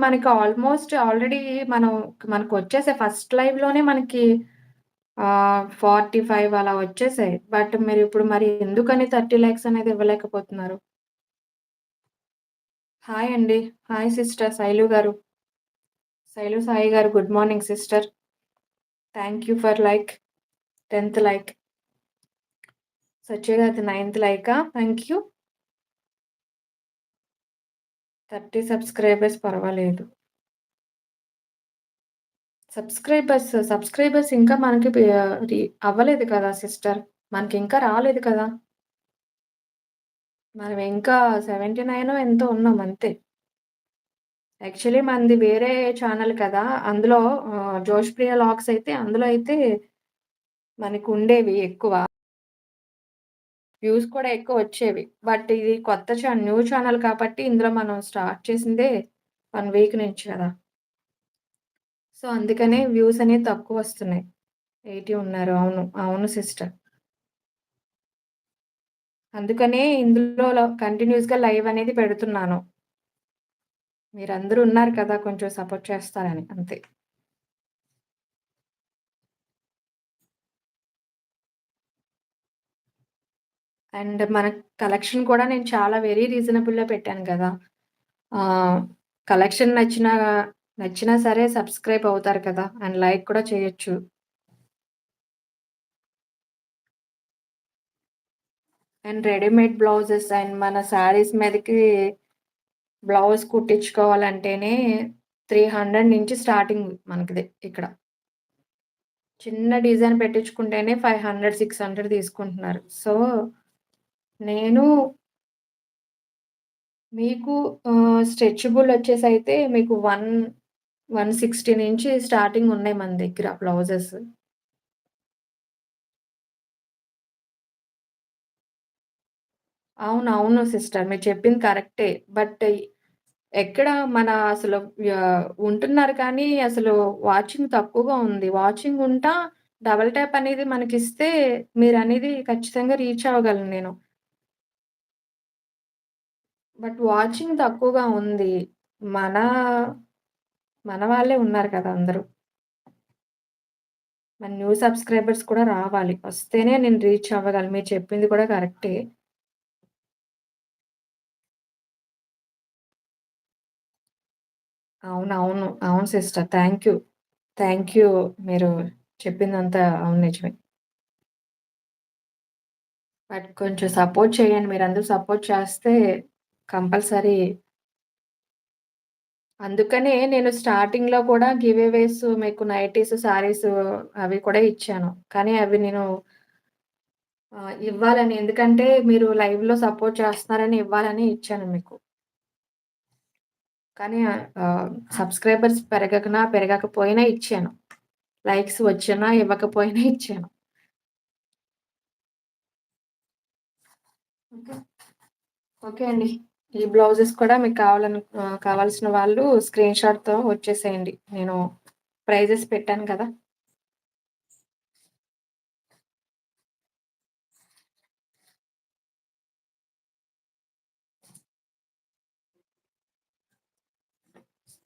మనకి almost already మనం మనకొచ్చేసాయి. First లైవ్‌లోనే మనకి 45 అలా వచ్చేసాయి. బట్ మీరిప్పుడు మరి ఎందుకని 30 లాక్స్ అనేది ఇవ్వలేకపోతున్నారు? హాయ్ అండి. హాయ్ సిస్టర్ శైలు గారు. శైలు సాయి గారు good morning sister. Thank you for like 10థ్ లైక్. సత్య గారిది 9థ్ లైకా? Thank you. 30 సబ్‌స్క్రైబర్స్ పర్వాలేదు. సబ్‌స్క్రైబర్స్ ఇంకా మనకి రి అవ్వలేదు కదా సిస్టర్. మనకింకా రాలేదు కదా! మనం ఇంకా 79 ఎంతో ఉన్నాం అంతే. యాక్చువల్లీ మనది వేరే ఛానెల్ కదా! అందులో 'జోష్‌ప్రియ లాగ్స్' అయితే అందులో అయితే మనకుండేవి ఎక్కువ. వ్యూస్ కూడా ఎక్కువొచ్చేవి. బట్ ఇది కొత్త న్యూ ఛానెల్ కాబట్టి ఇందులో మనం స్టార్ట్ చేసిందే 1 వీక్ నుంచి కదా! సో, అందుకనే వ్యూస్ అనేవి తక్కువొస్తున్నాయి. 80 ఉన్నారు. అవును. అవును సిస్టర్. అందుకనే ఇందులో కంటిన్యూయస్‌గా లైవ్ అనేది పెడుతున్నాను. మీరందరూ ఉన్నారు కదా! కొంచెం సపోర్ట్ చేస్తారని అంతే. అండ్ మన కలెక్షన్ కూడా నేను చాలా వెరీ రీజనబుల్‌లో పెట్టాను గదా! ఆహ్, కలెక్షన్ నచ్చినా సరే సబ్‌స్క్రైబ్ అవుతారు కదా! అండ్ లైక్ కూడా చేయొచ్చు. అండ్ రెడీమేడ్ బ్లౌజెస్ అండ్ మన శారీస్ మీదకి బ్లౌజ్ కుట్టించుకోవాలంటేనే 300 నుంచి స్టార్టింగ్ మనకిది ఇక్కడ. చిన్న డిజైన్ పెట్టించుకుంటేనే 500, 600 తీసుకుంటున్నారు. సో, నేను మీకు స్ట్రెచబుల్ వచ్చేసైతే మీకు 160 నుంచి స్టార్టింగ్ ఉన్నాయి మన దగ్గర బ్లౌజెస్. అవునవును సిస్టర్. మీరు చెప్పింది కరెక్టే. బట్ ఎక్కడ మన అసలు ఉంటున్నారు కానీ అసలు వాచింగ్ తక్కువగా ఉంది. వాచింగ్ ఉంటా డబుల్ ట్యాప్ అనేది మనకిస్తే మీరనేది ఖచ్చితంగా రీచ్ అవ్వగలను నేను. బట్ వాచింగ్ తక్కువగా ఉంది. మన మన వాళ్ళే ఉన్నారు కదా అందరూ. మన న్యూ సబ్‌స్క్రైబర్స్ కూడా రావాలి. వస్తేనే నేను రీచ్ అవ్వగలను. మీరు చెప్పింది కూడా కరెక్టే. అవునవును. అవును sister. Thank you. Thank you. మీరు చెప్పిందంతా అవును నిజమే. బట్ కొంచెం సపోర్ట్ చేయండి. మీరందరూ సపోర్ట్ చేస్తే కంపల్సరీ అందుకనే నేను స్టార్టింగ్‌లో కూడా గివ్ అవేస్ మీకు నైటీస్, సారీస్ అవి కూడా ఇచ్చాను. కానీ అవి నేను ఇవ్వాలని ఎందుకంటే మీరు లైవ్‌లో సపోర్ట్ చేస్తున్నారని ఇవ్వాలని ఇచ్చాను మీకు. కానీ సబ్‌స్క్రైబర్స్ పెరగకపోయినా ఇచ్చాను. లైక్స్ వచ్చినా ఇవ్వకపోయినా ఇచ్చాను. ఓకే. ఓకే అండి. ఈ బ్లౌజెస్ కూడా మీకు కావాల్సిన వాళ్ళు స్క్రీన్ షాట్‌తో వచ్చేసేయండి. నేను ప్రైజెస్ పెట్టాను కదా!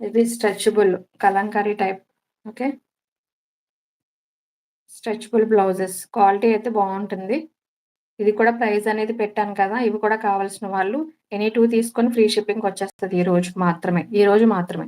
ఇది stretchable Kalamkari type. Okay. Stretchable blouses quality అయితే బావుంటుంది. ఇది కూడా ప్రైస్ అనేది పెట్టాను కదా! ఇవి కూడా కావాల్సిన వాళ్ళు ఎనీ 2 తీసుకొని ఫ్రీ షిప్పింగ్‌కొచ్చేస్తది ఈ రోజు మాత్రమే. ఈ రోజు మాత్రమే.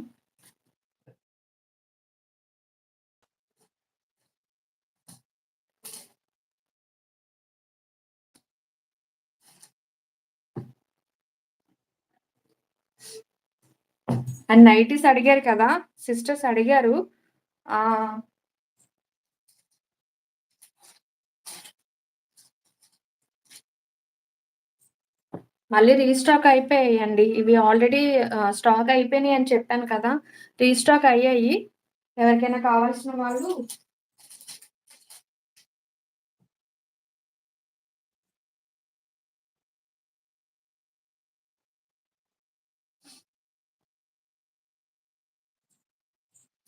అండ్ నైటీస్ అడిగారు కదా! సిస్టర్స్ అడిగారు. ఆహ్, మళ్ళీ రీస్టాక్ అయిపోయాయండి. ఇవి ఆల్రెడీ స్టాక్ అయిపోయినాయి అని చెప్పాను కదా! రీస్టాక్ అయ్యాయి. ఎవరికైనా కావాల్సిన వాళ్ళు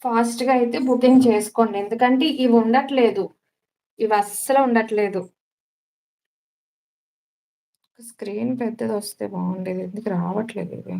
ఫాస్ట్‌గా అయితే బుకింగ్ చేసుకోండి. ఎందుకంటే ఇవి ఉండట్లేదు. ఇవి అస్సలు ఉండట్లేదు. స్క్రీన్ పెద్దదొస్తే బావుండేది. ఎందుకు రావట్లేదు ఇది.